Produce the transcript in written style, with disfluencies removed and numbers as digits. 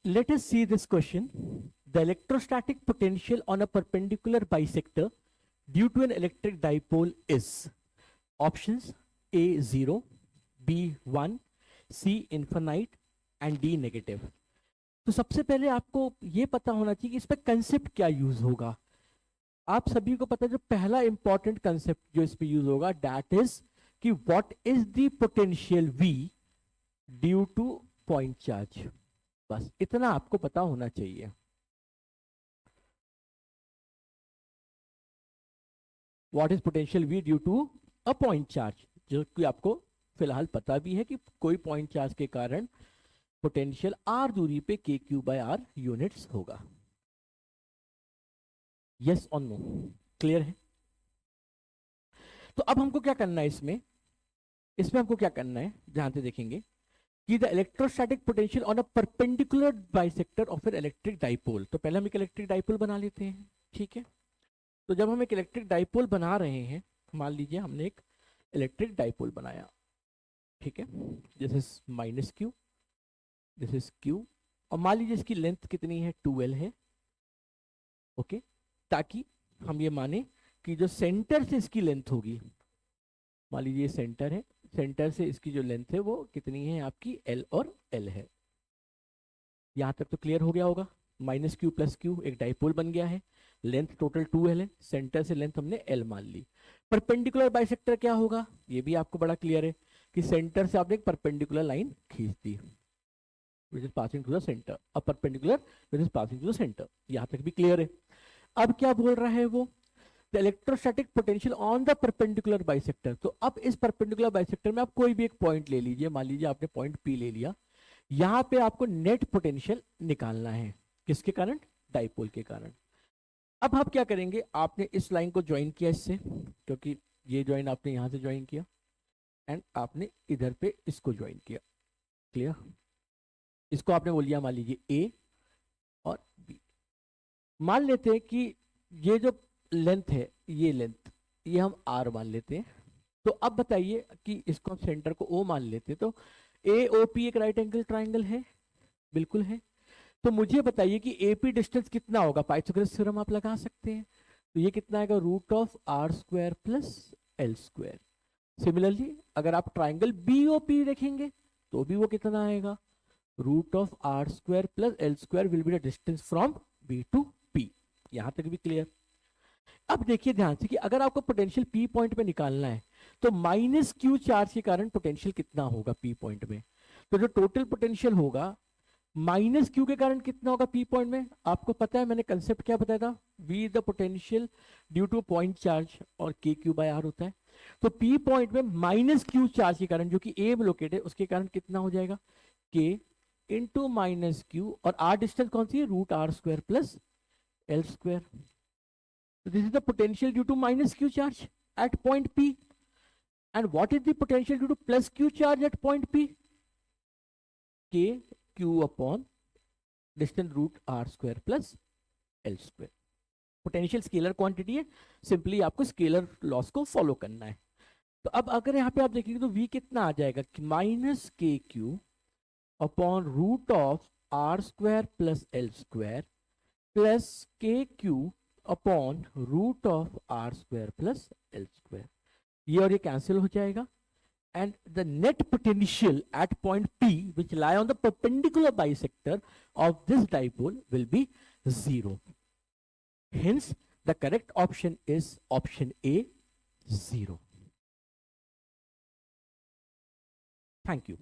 Let us see this question. The electrostatic potential on a perpendicular bisector due to an electric dipole is options A 0, B 1, C infinite and D negative. तो सबसे पहले आपको ये पता होना चाहिए कि इस पर कंसेप्ट क्या यूज होगा। आप सभी को पता है जो पहला इंपॉर्टेंट कंसेप्ट जो इस पे यूज होगा दैट इज कि what is the potential V due to point charge. बस इतना आपको पता होना चाहिए। What is potential V due to a point charge, जो कि आपको फिलहाल पता भी है कि कोई पॉइंट चार्ज के कारण पोटेंशियल r दूरी पे k q by r units होगा। यस और नो, क्लियर है? तो अब हमको क्या करना है इसमें हमको क्या करना है, ध्यान से देखेंगे कि the electrostatic potential on a perpendicular bisector of an electric dipole. तो पहले हम एक इलेक्ट्रिक डाइपोल बना लेते हैं, ठीक है। तो जब हम एक इलेक्ट्रिक डाइपोल बना रहे हैं, मान लीजिए हमने एक इलेक्ट्रिक डाइपोल बनाया, ठीक है, this is minus Q, this is Q, और मान लीजिए इसकी लेंथ कितनी है 2L है, ओके, ताकि हम ये माने कि जो सेंटर से इसकी लेंथ होगी, मान लीजिए सेंटर है, सेंटर से इसकी जो लेंथ है वो कितनी है आपकी L और L है। यहां तक तो क्लियर हो गया होगा। माइनस क्यू प्लस क्यू एक डाइपोल बन गया है, लेंथ टोटल 2L है, सेंटर से लेंथ हमने L मान ली। परपेंडिकुलर बाइसेक्टर क्या होगा, ये भी आपको बड़ा क्लियर है कि सेंटर से आपने एक परपेंडिकुलर लाइन खींच दी which is passing to the center, a perpendicular which is passing to the center। यहां तक भी क्लियर है। अब क्या बोल रहा है वो, the electrostatic potential on the perpendicular bisector. तो अब इस परपेंडिकुलर बाइसेक्टर में आप कोई भी एक पॉइंट ले लीजिए, मान लीजिए आपने पॉइंट P ले लिया, यहां पे आपको नेट पोटेंशियल निकालना है, किसके कारण, डाइपोल के कारण। अब आप क्या करेंगे, आपने इस लाइन को ज्वाइन किया इससे, क्योंकि ये ज्वाइन आपने यहां से ज्वाइन किया, एंड आपने इधर पे इसको ज्वाइन किया, क्लियर। इसको आपने बोल लिया मान लीजिए ए और बी। मान लेते हैं कि ये जो लेंथ है, ये लेंथ, ये हम आर मान लेते हैं। तो अब बताइए कि इसको हम सेंटर को ओ मान लेते हैं, तो ए ओ पी एक राइट एंगल ट्राइंगल है, बिल्कुल है। तो मुझे बताइए कि एपी डिस्टेंस कितना होगा, पाइथागोरस थ्योरम आप लगा सकते हैं। तो ये कितना आएगा, root of r square plus l square. Similarly अगर आप ट्राइंगल बीओपी देखेंगे तो भी वो कितना आएगा, root of r square plus l square will be the distance from b to p. यहां तक भी क्लियर। अब देखिए ध्यान से कि अगर आपको पोटेंशियल पी पॉइंट पे निकालना है तो माइनस क्यू चार्ज के कारण पोटेंशियल कितना होगा पी पॉइंट में। तो जो टोटल पोटेंशियल होगा माइनस क्यू के कारण कितना होगा पी पॉइंट में, आपको पता है मैंने कंसेप्ट क्या बताया था, v the potential due to point charge और के क्यू बाय आर होता है। तो पी पॉइंट में माइनस क्यू चार्ज के कारण, जो कि ए में लोकेट है, उसके कारण कितना हो जाएगा, के इंटू माइनस क्यू, और आर डिस्टेंस कौन सी है, root r square plus l square. This is the potential due to minus q charge at point p. And what is the potential due to plus q charge at point p, k q upon distance root r square plus l square. Potential scalar quantity है, simply आपको scalar laws को follow करना है। तो अब अगर यहाँ पे आप देखेंगे तो v कितना आ जाएगा, minus k q upon root of r square plus l square plus k q upon root of r square plus l square. ये और ये कैंसिल हो जाएगा, and the net potential at point P which lie on the perpendicular bisector of this dipole will be 0. Hence the correct option is option A, 0. Thank you.